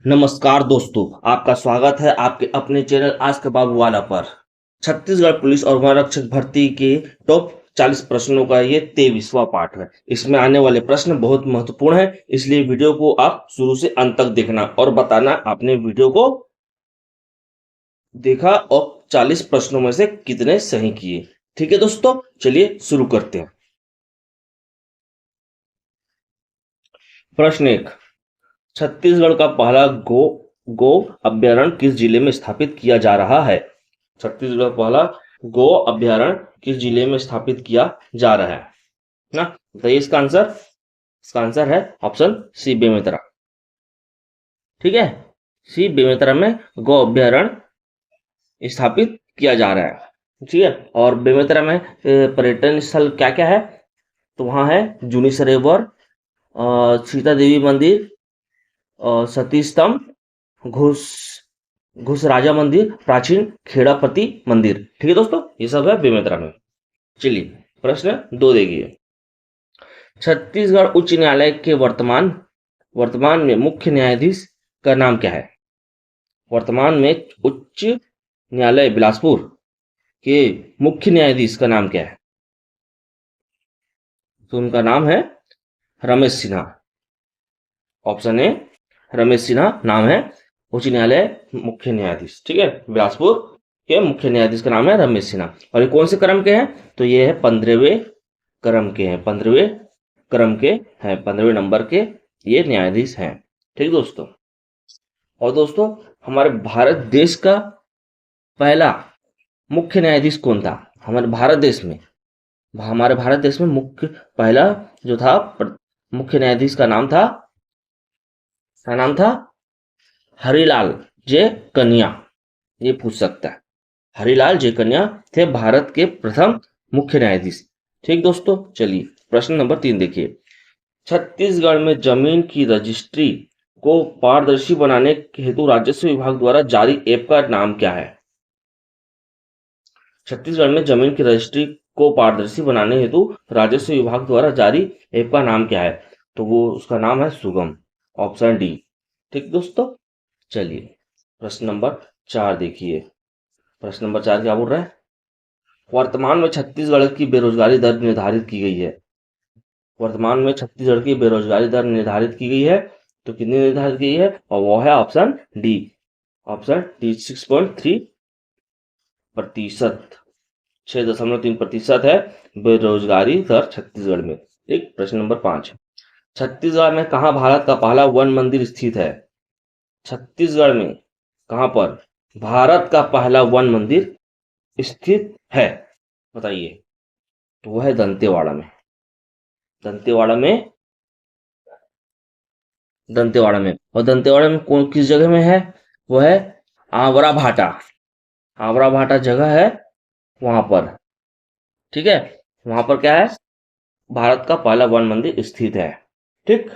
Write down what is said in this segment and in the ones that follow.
नमस्कार दोस्तों, आपका स्वागत है आपके अपने चैनल आज के बाबूवाला पर। छत्तीसगढ़ पुलिस और वन रक्षक भर्ती के टॉप 40 प्रश्नों का ये 23वां पार्ट है। इसमें आने वाले प्रश्न बहुत महत्वपूर्ण है, इसलिए वीडियो को आप शुरू से अंत तक देखना और बताना आपने वीडियो को देखा और 40 प्रश्नों में से कितने सही किए। ठीक है दोस्तों, चलिए शुरू करते हैं। प्रश्न 1, छत्तीसगढ़ का पहला गो अभ्यारण्य किस जिले में स्थापित किया जा रहा है? छत्तीसगढ़ का पहला गो अभ्यारण्य किस जिले में स्थापित किया जा रहा है ना? बताइए इसका आंसर। इसका आंसर है ऑप्शन सी, बेमेतरा। ठीक है, सी बेमेतरा में गो अभ्यारण्य स्थापित किया जा रहा है। ठीक है, और बेमेतरा में पर्यटन स्थल क्या क्या है? तो वहां है जूनी सरोवर, सीता देवी मंदिर, सती स्तंभ, घुस घुस राजा मंदिर, प्राचीन खेड़ापति मंदिर। ठीक है दोस्तों, ये सब है बेमेतरा में। चलिए प्रश्न 2 देखिए। छत्तीसगढ़ उच्च न्यायालय के वर्तमान में मुख्य न्यायाधीश का नाम क्या है? वर्तमान में उच्च न्यायालय बिलासपुर के मुख्य न्यायाधीश का नाम क्या है? तो उनका नाम है रमेश सिन्हा। ऑप्शन ए रमेश सिन्हा नाम है उच्च न्यायालय मुख्य न्यायाधीश। ठीक है, बिलासपुर के मुख्य न्यायाधीश का नाम है रमेश सिन्हा। और ये कौन से क्रम के हैं? तो ये है 15वें क्रम के हैं। 15वें क्रम के हैं, 15वें नंबर के ये न्यायाधीश हैं। ठीक दोस्तों, और दोस्तों हमारे भारत देश का पहला मुख्य न्यायाधीश कौन था? हमारे भारत देश में मुख्य पहला जो था मुख्य न्यायाधीश का नाम था हरिलाल जे कन्या। ये पूछ सकता है, हरिलाल जे कन्या थे भारत के प्रथम मुख्य न्यायाधीश। ठीक दोस्तों, चलिए प्रश्न नंबर 3 देखिए। छत्तीसगढ़ में जमीन की रजिस्ट्री को पारदर्शी बनाने हेतु राजस्व विभाग द्वारा जारी ऐप का नाम क्या है? छत्तीसगढ़ में जमीन की रजिस्ट्री को पारदर्शी बनाने हेतु राजस्व विभाग द्वारा जारी ऐप का नाम क्या है? तो वो उसका नाम है सुगम। Option D. ठीक दोस्तों, चलिए प्रश्न नंबर 4 देखिए। प्रश्न नंबर 4 क्या बोल रहा है? वर्तमान में छत्तीसगढ़ की बेरोजगारी दर निर्धारित की गई है। वर्तमान में छत्तीसगढ़ की बेरोजगारी दर निर्धारित की गई है, तो कितनी निर्धारित की गई है? और वो है ऑप्शन डी। ऑप्शन डी 6.3%, 6.3% है बेरोजगारी दर छत्तीसगढ़ में। एक प्रश्न नंबर 5, छत्तीसगढ़ में कहाँ भारत का पहला वन मंदिर स्थित है? छत्तीसगढ़ में कहाँ पर भारत का पहला वन मंदिर स्थित है? बताइए। तो वह है दंतेवाड़ा में। दंतेवाड़ा में और दंतेवाड़ा में कौन किस जगह में है? वो है आवरा भाटा। आवरा भाटा जगह है वहां पर। ठीक है, वहां पर क्या है? भारत का पहला वन मंदिर स्थित है। ठीक,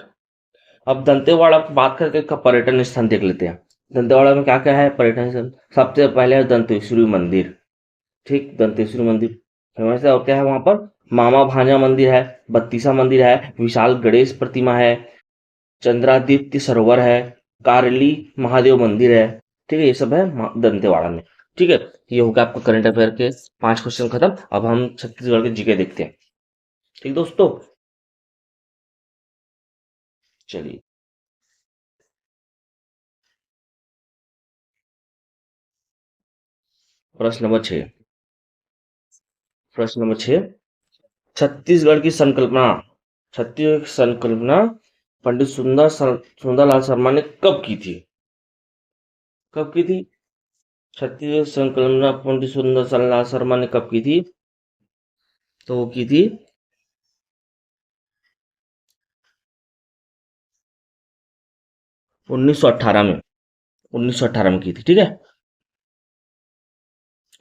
अब दंतेवाड़ा की बात करके का पर्यटन स्थान देख लेते हैं। दंतेवाड़ा में क्या क्या है पर्यटन स्थल? सबसे पहले है दंतेश्वरी मंदिर। ठीक, दंतेश्वरी मंदिर फेमस है। और क्या है वहां पर? मामा भांजा मंदिर है, बत्तीसा मंदिर है, विशाल गणेश प्रतिमा है, चंद्रादित्य सरोवर है, कारली महादेव मंदिर है। ठीक है, ये सब है दंतेवाड़ा में। ठीक है, ये हो गया आपका करंट अफेयर के 5 क्वेश्चन खत्म। अब हम छत्तीसगढ़ के जीके देखते हैं। ठीक दोस्तों, चलिए प्रश्न नंबर 6। प्रश्न नंबर 6, छत्तीसगढ़ की संकल्पना पंडित सुंदरलाल शर्मा ने कब की थी? कब की थी छत्तीसगढ़ संकल्पना पंडित सुंदरलाल शर्मा ने कब की थी? तो वो की थी 1918 में। 1918 में की थी। ठीक है,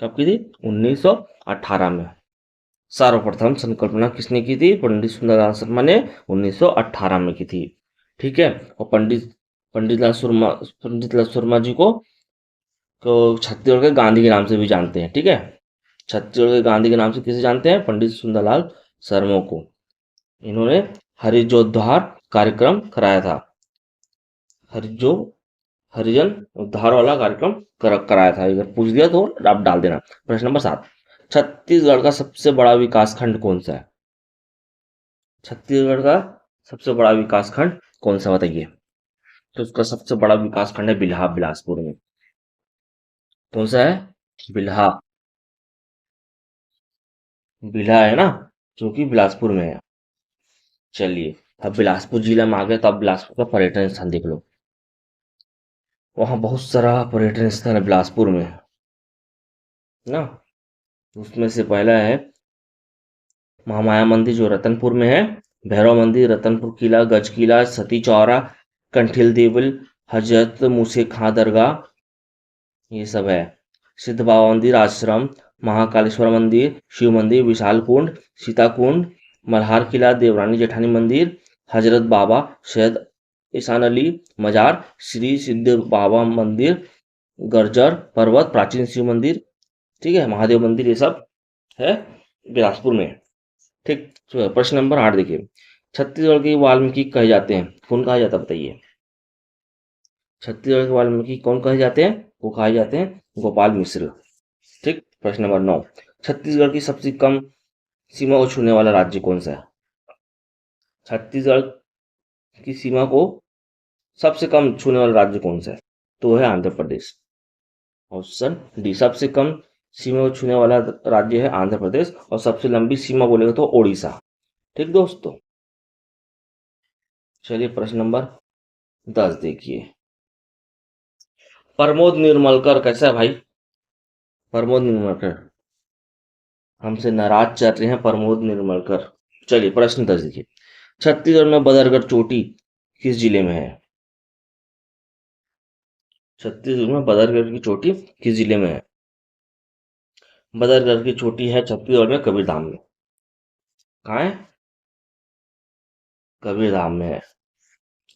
कब की थी? 1918 में। सर्वप्रथम संकल्पना किसने की थी? पंडित सुंदरलाल शर्मा ने 1918 में की थी। ठीक है, और पंडित लाल शर्मा जी को छत्तीसगढ़ के गांधी के नाम से भी जानते हैं। ठीक है, छत्तीसगढ़ के गांधी के नाम से किसे जानते हैं? पंडित सुंदरलाल शर्मा को। इन्होंने हरिजोद्धार कार्यक्रम कराया था। हरिजो हरिजन उद्धार वाला कार्यक्रम कराया था। अगर पूछ दिया तो आप डाल देना। प्रश्न नंबर 7, छत्तीसगढ़ का सबसे बड़ा विकास खंड कौन सा है? छत्तीसगढ़ का सबसे बड़ा विकास खंड कौन सा बताइए? तो उसका सबसे बड़ा विकास खंड है बिल्हा, बिलासपुर में। कौन सा है? बिल्हा। बिल्हा है ना, जो कि बिलासपुर में है। चलिए, अब बिलासपुर जिला में आ गए तो अब बिलासपुर का पर्यटन स्थान देख लो। वहाँ बहुत सारा पर्यटन स्थल है बिलासपुर में, ना। उसमें से पहला है महामाया मंदिर जो रतनपुर में है, भैरव मंदिर, रतनपुर किला, गज किला, सती चौरा, कंठिल देवल, हजरत मूसे खां दरगाह, ये सब है। सिद्ध बाबा मंदिर आश्रम, महाकालेश्वर मंदिर, शिव मंदिर, विशाल कुंड, सीता कुंड, मल्हार किला, देवरानी जेठानी मंदिर, हजरत बाबा सैयद ईसान अली मजार, श्री सिद्ध बाबा मंदिर, गर्जर पर्वत, प्राचीन शिव मंदिर, ठीक है, महादेव मंदिर, ये सब है बिलासपुर में। ठीक। तो प्रश्न नंबर 8 देखिए, छत्तीसगढ़ के वाल्मीकि कहे जाते हैं, कौन कहा जाता है बताइए? छत्तीसगढ़ के वाल्मीकि कौन कहे जाते हैं? वो कहे जाते हैं गोपाल मिश्र। ठीक। प्रश्न नंबर 9, छत्तीसगढ़ की सबसे कम सीमा को छूने वाला राज्य कौन सा है? छत्तीसगढ़ की सीमा को सबसे कम छूने वाला राज्य कौन सा है? तो वो है आंध्र प्रदेश। ऑप्शन डी, सबसे कम सीमा को छूने वाला राज्य है आंध्र प्रदेश, और सबसे लंबी सीमा बोलेगा तो ओडिशा। ठीक दोस्तों। चलिए प्रश्न नंबर 10 देखिए, प्रमोद निर्मलकर कैसा है भाई? प्रमोद निर्मलकर हमसे नाराज चल रहे हैं, प्रमोद निर्मलकर। चलिए प्रश्न 10 देखिए, छत्तीसगढ़ में बदरगढ़ चोटी किस जिले में है? छत्तीसगढ़ में बदरगढ़ की चोटी किस जिले में है? बदरगढ़ की चोटी है छत्तीसगढ़ में कबीरधाम में। कहाँ है? कबीरधाम में है।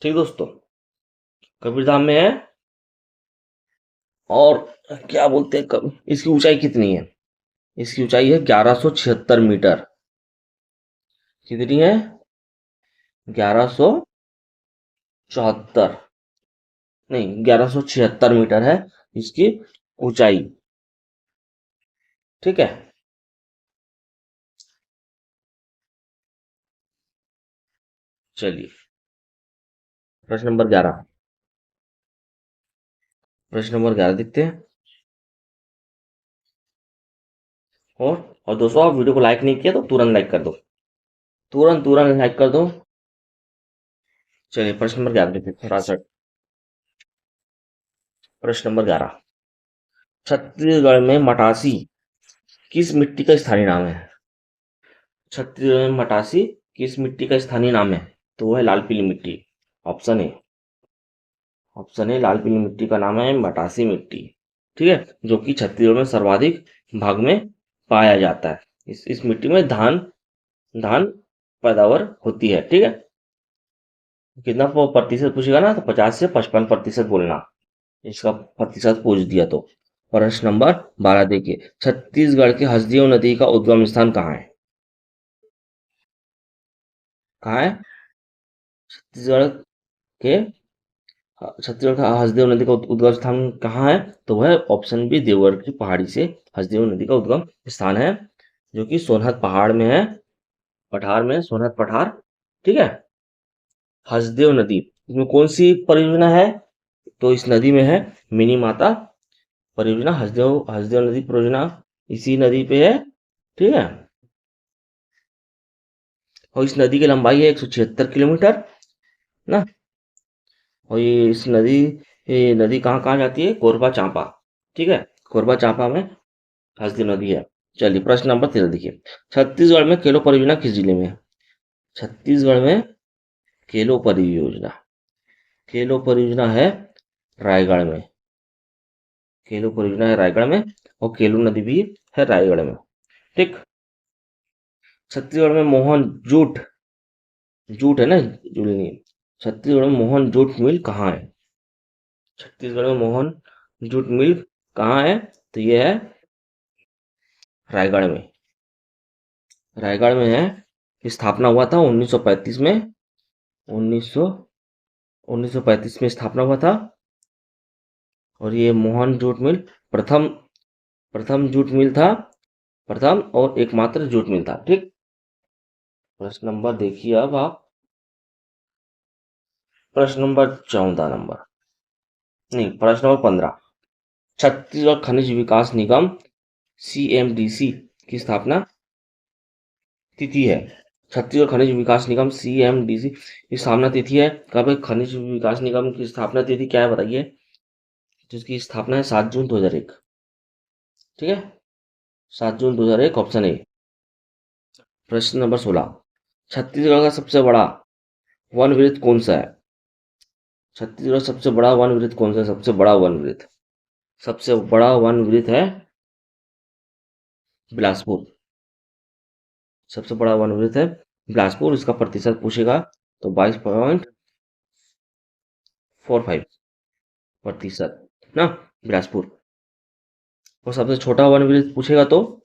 ठीक दोस्तों, कबीरधाम में है। और क्या बोलते हैं इसकी ऊंचाई कितनी है? इसकी ऊंचाई है 1176 मीटर। कितनी है? 1174, नहीं 1176 मीटर है इसकी ऊंचाई। ठीक है। चलिए प्रश्न नंबर 11, प्रश्न नंबर 11 देखते हैं। और दोस्तों, आप वीडियो को लाइक नहीं किया तो तुरंत लाइक कर दो, तुरंत तुरंत लाइक कर दो। चलिए प्रश्न नंबर 11 देखते हैं थोड़ा सा। प्रश्न नंबर 11, छत्तीसगढ़ में मटासी किस मिट्टी का स्थानीय नाम है? छत्तीसगढ़ में मटासी किस मिट्टी का स्थानीय नाम है? तो वो है लाल पीली मिट्टी। ऑप्शन ए, ऑप्शन ए लाल पीली मिट्टी का नाम है मटासी मिट्टी। ठीक है, जो कि छत्तीसगढ़ में सर्वाधिक भाग में पाया जाता है। इस मिट्टी में धान धान पैदावार होती है। ठीक है, कितना प्रतिशत पूछेगा ना, तो 50 से 55% बोलना, इसका प्रतिशत पूछ दिया तो। प्रश्न नंबर 12 देखिए, छत्तीसगढ़ के हसदेव नदी का उद्गम स्थान कहाँ है? कहाँ है? छत्तीसगढ़ के छत्तीसगढ़ का हसदेव नदी का उद्गम स्थान कहाँ है? तो वह ऑप्शन बी, देवगढ़ की पहाड़ी से हसदेव नदी का उद्गम स्थान है, जो कि सोनहत पहाड़ में है, पठार में, सोनहत पठार। ठीक है। हसदेव नदी, इसमें कौन सी परियोजना है? तो इस नदी में है मिनी माता परियोजना, हसदेव हसदेव नदी परियोजना इसी नदी पे है। ठीक है, और इस नदी की लंबाई है 176 किलोमीटर, ना। और ये नदी कहाँ कहाँ जाती है? कोरबा चांपा। ठीक है, कोरबा चांपा में हसदेव नदी है। चलिए प्रश्न नंबर 13 देखिए, छत्तीसगढ़ में केलो परियोजना किस जिले में है? छत्तीसगढ़ में केलो परियोजना, केलो परियोजना है रायगढ़ में। केलो परियोजना है रायगढ़ में, और केलो नदी भी है रायगढ़ में। ठीक। छत्तीसगढ़ में मोहन जूट, जूट है ना, जुलनी। छत्तीसगढ़ में मोहन जूट मिल कहाँ है? छत्तीसगढ़ में मोहन जूट मिल कहाँ है? तो ये है रायगढ़ में। रायगढ़ में है, स्थापना हुआ था 1935 में। 1935 में स्थापना हुआ था। और ये मोहन जूट मिल प्रथम प्रथम जूट मिल था, प्रथम और एकमात्र जूट मिल था। ठीक, प्रश्न नंबर देखिए अब आप, प्रश्न नंबर 14 नंबर, नहीं प्रश्न नंबर 15। छत्तीसगढ़ खनिज विकास निगम CMDC की स्थापना तिथि है। छत्तीसगढ़ खनिज विकास निगम CMDC की स्थापना तिथि है कब है? खनिज विकास निगम की स्थापना तिथि क्या है बताइए? जिसकी स्थापना है 7 जून 2001। ठीक है, 7 जून 2001, ऑप्शन ए। प्रश्न नंबर 16। छत्तीसगढ़ का सबसे बड़ा वन वृत्त कौन सा है? छत्तीसगढ़ सबसे बड़ा वन वृत्त कौन सा है? सबसे बड़ा वन वृत्त, सबसे बड़ा वन वृत्त है बिलासपुर। सबसे बड़ा वन वृत्त है बिलासपुर। इसका प्रतिशत पूछेगा तो 22.45% ना, बिलासपुर। और सबसे छोटा वन वृत्त पूछेगा तो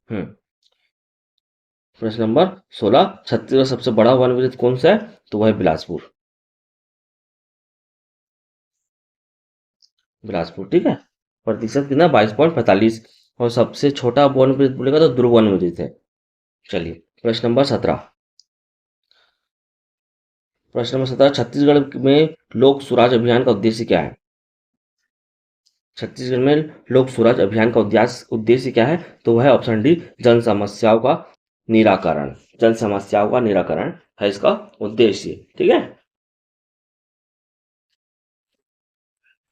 हम्म प्रश्न नंबर 16। छत्तीसगढ़ सबसे बड़ा वन वृत्त कौन सा है? तो वह है बिलासपुर। बिलासपुर, ठीक है। प्रतिशत कितना? 22.45। और सबसे छोटा वन वृत्त बोलेगा तो दुर्ग वन वृत्त है। चलिए प्रश्न नंबर 17। प्रश्न नंबर 17। छत्तीसगढ़ में लोक सुराज अभियान का उद्देश्य क्या है? छत्तीसगढ़ में लोक सुराज अभियान का उद्देश्य क्या है? तो वह है ऑप्शन डी, जन समस्याओं का निराकरण। जन समस्याओं का निराकरण है इसका उद्देश्य। ठीक है,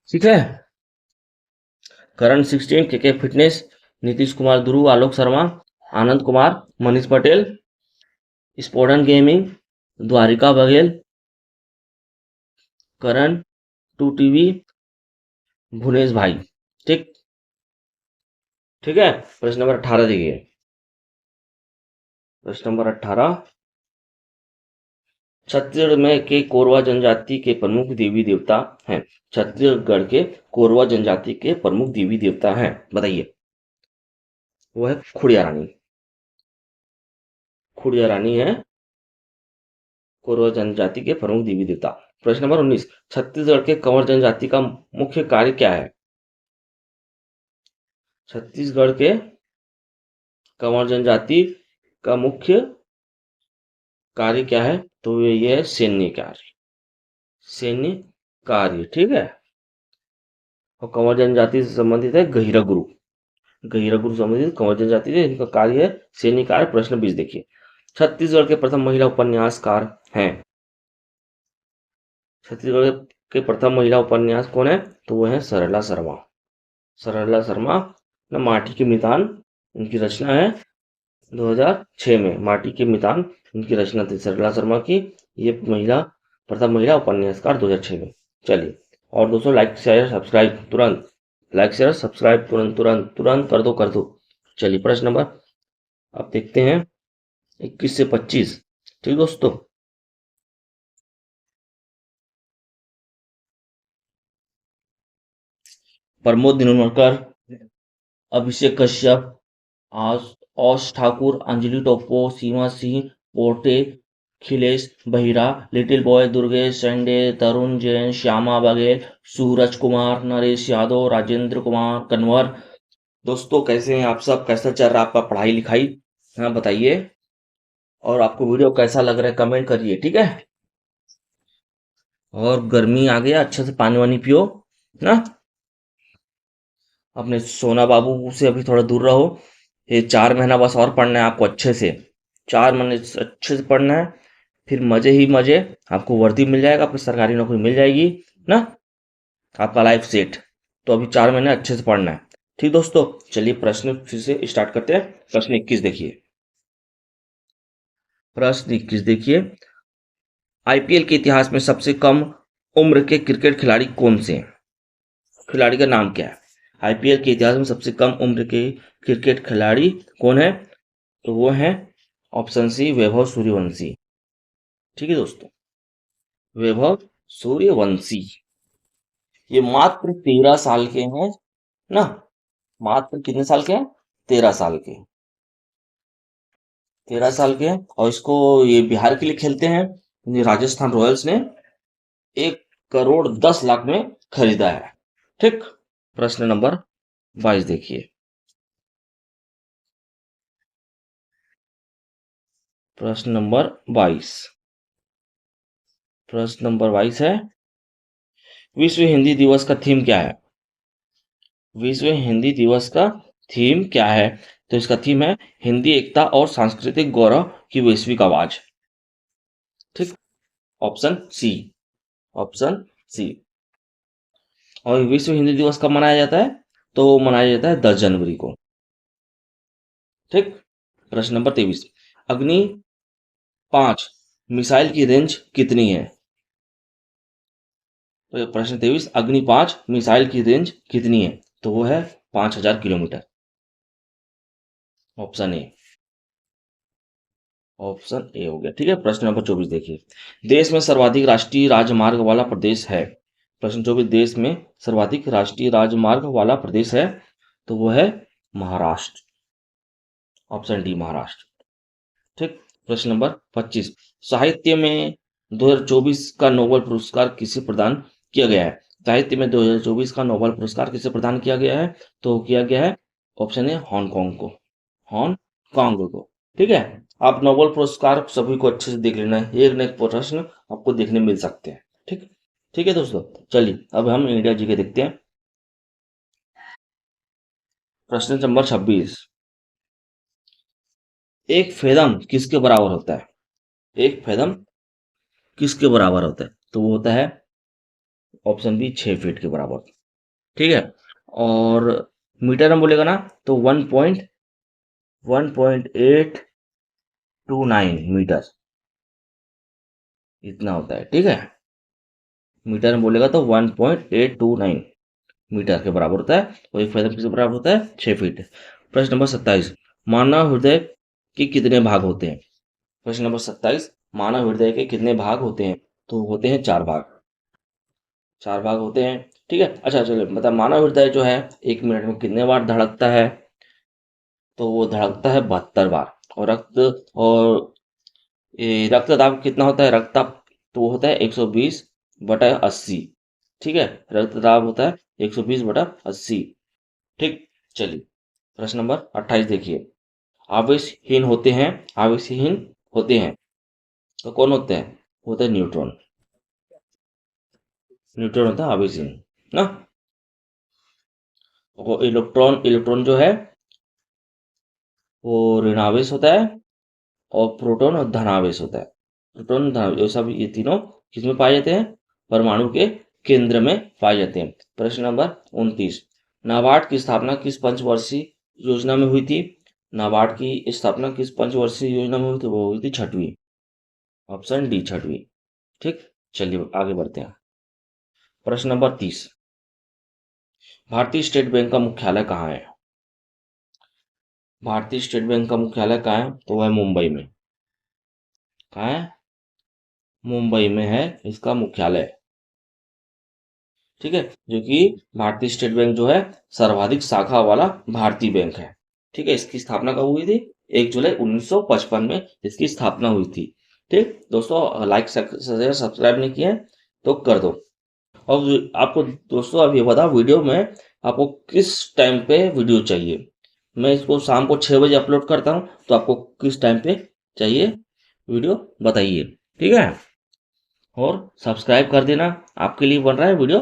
ठीक है। करण 16, के फिटनेस, नीतीश कुमार, ध्रुव, आलोक शर्मा, आनंद कुमार, मनीष पटेल, स्पोर्टन गेमिंग, द्वारिका बघेल, करण 2TV, भुवनेश भाई। ठीक, ठीक है। प्रश्न नंबर 18 देखिए। प्रश्न नंबर 18। छत्तीसगढ़ में के कोरवा जनजाति के प्रमुख देवी देवता हैं। छत्तीसगढ़ के कोरवा जनजाति के प्रमुख देवी देवता हैं, बताइए। वो है खुड़िया रानी। खुड़िया रानी है कोरवा जनजाति के प्रमुख देवी देवता। प्रश्न नंबर 19। छत्तीसगढ़ के कंवर जनजाति का मुख्य कार्य क्या है? छत्तीसगढ़ के कंवर जनजाति का मुख्य कार्य क्या है? तो ये है सैन्य कार्य। सैन्य कार्य, ठीक है। और कंवर जनजाति से संबंधित है गहिरा गुरु। गहिरा गुरु संबंधित कंवर जनजाति से इनका कार्य है सैन्य कार्य। प्रश्न 20 देखिए। छत्तीसगढ़ के प्रथम महिला उपन्यासकार हैं। छत्तीसगढ़ के प्रथम महिला उपन्यास कौन है? तो वो है सरला शर्मा। सरला शर्मा न माटी के मितान उनकी रचना है। 2006 में माटी के मितान उनकी रचना थी सरला शर्मा की। ये महिला प्रथम महिला उपन्यासकार 2006 में। चलिए, और दोस्तों लाइक शेयर सब्सक्राइब तुरंत, लाइक शेयर सब्सक्राइब तुरंत तुरंत तुरंत कर दो, कर दो। चलिए प्रश्न नंबर अब देखते हैं 21 से 25। ठीक दोस्तों, प्रमोद निनुरकर, अभिषेक कश्यप, औश ठाकुर, अंजलि टोप्पो, सीमा सिंह पोटे, खिलेश बहिरा, लिटिल बॉय, दुर्गेश संडे, तरुण जैन, श्यामा बघेल, सूरज कुमार, नरेश यादव, राजेंद्र कुमार कन्वर। दोस्तों कैसे हैं आप सब? कैसा चल रहा है आपका पढ़ाई लिखाई? हाँ बताइए। और आपको वीडियो कैसा लग रहा है कमेंट करिए, ठीक है। और गर्मी आ गया, अच्छे से पानी वानी पियो ना। अपने सोना बाबू से अभी थोड़ा दूर रहो। ये 4 महीना बस और पढ़ना है आपको अच्छे से। 4 महीने अच्छे से पढ़ना है, फिर मजे ही मजे। आपको वर्दी मिल जाएगा, आपको सरकारी नौकरी मिल जाएगी ना, आपका लाइफ सेट। तो अभी 4 महीने अच्छे से पढ़ना है। ठीक दोस्तों, चलिए प्रश्न फिर से स्टार्ट करते हैं। प्रश्न 21 देखिए। प्रश्न 21 देखिए। IPL के इतिहास में सबसे कम उम्र के क्रिकेट खिलाड़ी कौन से हैं? खिलाड़ी का नाम क्या है? IPL के इतिहास में सबसे कम उम्र के क्रिकेट खिलाड़ी कौन है? तो वो है ऑप्शन सी, वैभव सूर्यवंशी। ठीक है दोस्तों, वैभव सूर्यवंशी। ये मात्र 13 साल के हैं ना। मात्र कितने साल के हैं? 13 साल के, 13 साल के, और इसको ये बिहार के लिए खेलते हैं। ये राजस्थान रॉयल्स ने 1 करोड़ 10 लाख में खरीदा है। ठीक। प्रश्न नंबर 22 देखिए। प्रश्न नंबर 22। प्रश्न नंबर 22 है, विश्व हिंदी दिवस का थीम क्या है? विश्व हिंदी दिवस का थीम क्या है? तो इसका थीम है हिंदी एकता और सांस्कृतिक गौरव की वैश्विक आवाज। ठीक। Option C. Option C. और विश्व हिंदी दिवस कब मनाया जाता है? तो मनाया जाता है 10 जनवरी को। ठीक। प्रश्न नंबर 23, अग्नि 5 मिसाइल की रेंज कितनी है? तो ये प्रश्न 23, अग्नि 5 मिसाइल की रेंज कितनी है? तो वो है 5000 kilometre. Option A. Option A हो गया। ठीक है। प्रश्न नंबर 24 देखिए, देश में सर्वाधिक राष्ट्रीय राजमार्ग वाला प्रदेश है? प्रश्न 24, देश में सर्वाधिक राष्ट्रीय राजमार्ग वाला प्रदेश है? तो वो है महाराष्ट्र। Option D Maharashtra. ठीक। प्रश्न नंबर 25, साहित्य में 2024 का नोबेल पुरस्कार किसे प्रदान किया गया है? साहित्य में 2024 का नोबेल पुरस्कार किसे प्रदान किया गया है? तो किया गया है, ऑप्शन है हांगकांग को। हांगकांग को। ठीक है। आप नोबेल पुरस्कार सभी को अच्छे से देख लेना है, एक न एक प्रश्न आपको देखने मिल सकते हैं। ठीक। ठीक है दोस्तों, चलिए अब हम इंडिया जी के देखते हैं। प्रश्न नंबर 26, एक फेदम किसके बराबर होता है? एक फेदम किसके बराबर होता है? तो वो होता है, ऑप्शन बी 6 फीट के बराबर। ठीक है। और मीटर में बोलेगा ना, तो 1.829 मीटर इतना होता है। ठीक है। मीटर में बोलेगा तो 1.829 मीटर के बराबर होता है। और एक फेदम किसके बराबर होता है? 6 फीट। प्रश्न नंबर 27, मानव हृदय के कितने भाग होते हैं? प्रश्न नंबर 27, मानव हृदय के कितने भाग होते हैं? तो होते हैं 4 भाग। 4 भाग होते हैं। ठीक है। अच्छा चलो, मतलब मानव हृदय जो है 1 मिनट में कितने बार धड़कता है? तो वो धड़कता है 72 बार। और और ये रक्त दाब कितना होता है? रक्त दाब तो वो होता है 120/80। ठीक है। रक्त दाब होता है 120/80। ठीक। चलिए प्रश्न नंबर 28 देखिए, आवेशहीन होते हैं, आवेशहीन होते हैं तो कौन होते हैं? होता है न्यूट्रॉन। न्यूट्रॉन होता है आवेशहीन ना। वो इलेक्ट्रॉन, इलेक्ट्रॉन जो है वो ऋणावेश होता है, और प्रोटॉन और धनावेश होता है। प्रोटॉन धनावेश ये सब, ये तीनों किसमें पाए जाते हैं? परमाणु के केंद्र में पाए जाते हैं। प्रश्न नंबर 29, नाबार्ड की स्थापना किस पंचवर्षीय योजना में हुई थी? नाबार्ड की स्थापना किस पंचवर्षीय योजना में हुई थी? वो हुई थी 6वीं। Option D 6वीं। ठीक। चलिए आगे बढ़ते हैं। प्रश्न नंबर 30, भारतीय स्टेट बैंक का मुख्यालय कहाँ है? भारतीय स्टेट बैंक का मुख्यालय कहाँ है? तो वह मुंबई में। कहाँ है? मुंबई में है इसका मुख्यालय। ठीक है। जो कि भारतीय स्टेट बैंक जो है सर्वाधिक शाखा वाला भारतीय बैंक है। ठीक है। इसकी स्थापना कब हुई थी? 1 जुलाई 1955 में इसकी स्थापना हुई थी। ठीक दोस्तों, लाइक सब्सक्राइब नहीं किया है तो कर दो। और आपको दोस्तों अब ये बता, वीडियो में आपको किस टाइम पे वीडियो चाहिए? मैं इसको शाम को 6 बजे अपलोड करता हूँ, तो आपको किस टाइम पे चाहिए वीडियो बताइए। ठीक है। और सब्सक्राइब कर देना, आपके लिए बन रहा है वीडियो,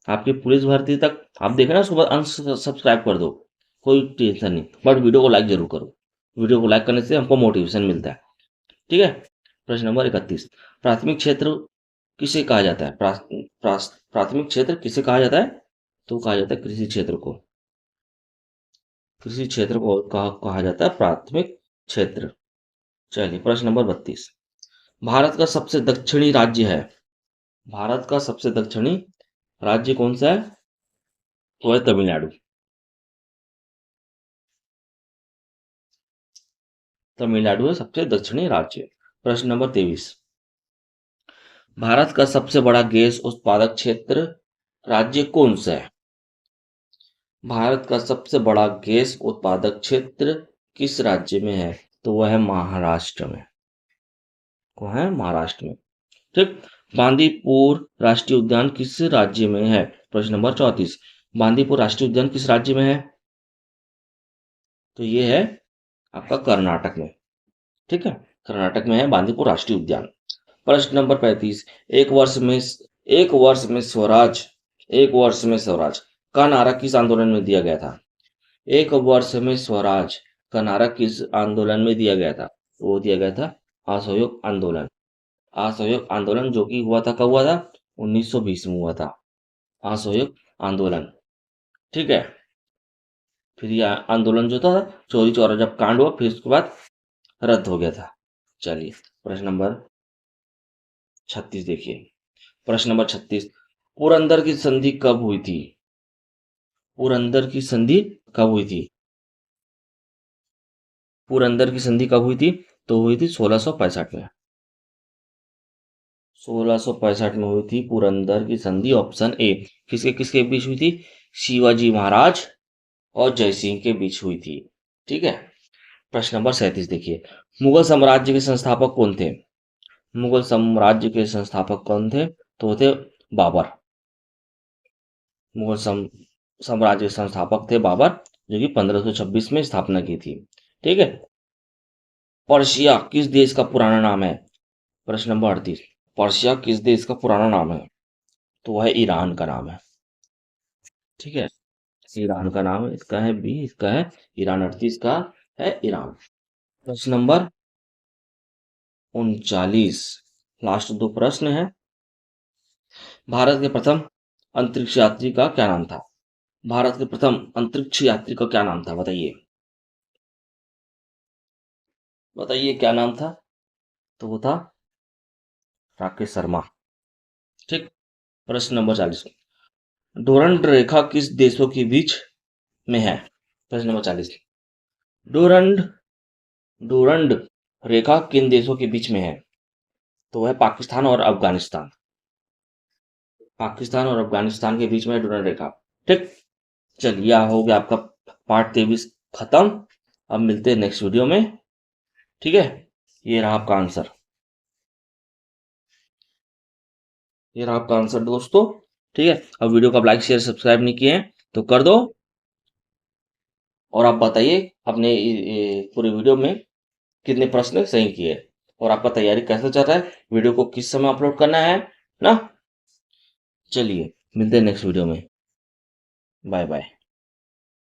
आपकी पुलिस भर्ती तक। आप देख ना, सुबह अनसब्सक्राइब कर दो, कोई टेंशन नहीं, बट वीडियो को लाइक जरूर करो। वीडियो को लाइक करने से हमको मोटिवेशन मिलता है। ठीक है। प्रश्न नंबर 31, प्राथमिक क्षेत्र किसे कहा जाता है? प्राथमिक क्षेत्र किसे कहा जाता है? तो कहा जाता है कृषि क्षेत्र को। कृषि क्षेत्र को कहा जाता है प्राथमिक क्षेत्र। चलिए प्रश्न नंबर 32, भारत का सबसे दक्षिणी राज्य है? भारत का सबसे दक्षिणी राज्य कौन सा है? तो है तमिलनाडु। तमिलनाडु है सबसे दक्षिणी राज्य। प्रश्न नंबर 23, भारत का सबसे बड़ा गैस उत्पादक क्षेत्र राज्य कौन सा है? भारत का सबसे बड़ा गैस उत्पादक क्षेत्र किस राज्य में है? तो वह है महाराष्ट्र में। वो है महाराष्ट्र में। ठीक। बांदीपुर राष्ट्रीय उद्यान किस राज्य में है? प्रश्न नंबर 34। बांदीपुर राष्ट्रीय उद्यान किस राज्य में है? तो ये है आपका कर्नाटक में। ठीक है, कर्नाटक में है बांदीपुर राष्ट्रीय उद्यान। प्रश्न नंबर 35। एक वर्ष में स्वराज का नारा किस आंदोलन में दिया गया था? एक वर्ष में स्वराज का नारा किस आंदोलन में दिया गया था? वो दिया गया था असहयोग आंदोलन। असहयोग आंदोलन जो कि हुआ था, कब हुआ था? 1920 में हुआ था असहयोग आंदोलन। ठीक है। फिर यह आंदोलन जो था चौरी चौरा जब कांड हुआ, फिर उसके बाद रद्द हो गया था। चलिए प्रश्न नंबर 36 देखिए। प्रश्न नंबर 36। पुरंदर की संधि कब हुई थी? पुरंदर की संधि कब हुई थी? पुरंदर की संधि कब हुई थी? तो हुई थी 1665 में। 1665 में हुई थी पुरंदर की संधि। Option A. किसके किसके बीच हुई थी? शिवाजी महाराज और जयसिंह के बीच हुई थी। ठीक है। प्रश्न नंबर 37 देखिए। मुगल साम्राज्य के संस्थापक कौन थे? मुगल साम्राज्य के संस्थापक कौन थे? तो वो थे बाबर। मुगल साम्राज्य के संस्थापक थे बाबर, जो कि 1526 में स्थापना की थी। ठीक है। पर्शिया किस देश का पुराना नाम है? प्रश्न नंबर 38। पर्शिया किस देश का पुराना नाम है? तो वह ईरान का नाम है। ठीक है, ईरान का नाम है। इसका है बी, इसका है ईरान। 38 का है ईरान। प्रश्न नंबर 39। लास्ट दो प्रश्न है। भारत के प्रथम अंतरिक्ष यात्री का क्या नाम था? भारत के प्रथम अंतरिक्ष यात्री का क्या नाम था? बताइए, बताइए क्या नाम था? तो वो था राकेश शर्मा। ठीक। प्रश्न नंबर 40। डोरंड रेखा किस देशों के बीच में है? प्रश्न नंबर 40। डोरंड डोरंड रेखा किन देशों के बीच में है? तो वह पाकिस्तान और अफगानिस्तान। पाकिस्तान और अफगानिस्तान के बीच में है डोरंड रेखा। ठीक। चलिए, यह हो गया आपका पार्ट 23 खत्म। अब मिलते हैं नेक्स्ट वीडियो में। ठीक है, ये रहा आपका आंसर। ये रहा आपका आंसर दोस्तों। ठीक है, अब वीडियो को आप लाइक शेयर सब्सक्राइब नहीं किए हैं तो कर दो। और आप बताइए अपने पूरे वीडियो में कितने प्रश्न सही किए, और आपका तैयारी कैसा चल रहा है, वीडियो को किस समय अपलोड करना है ना। चलिए मिलते हैं नेक्स्ट वीडियो में। Bye bye.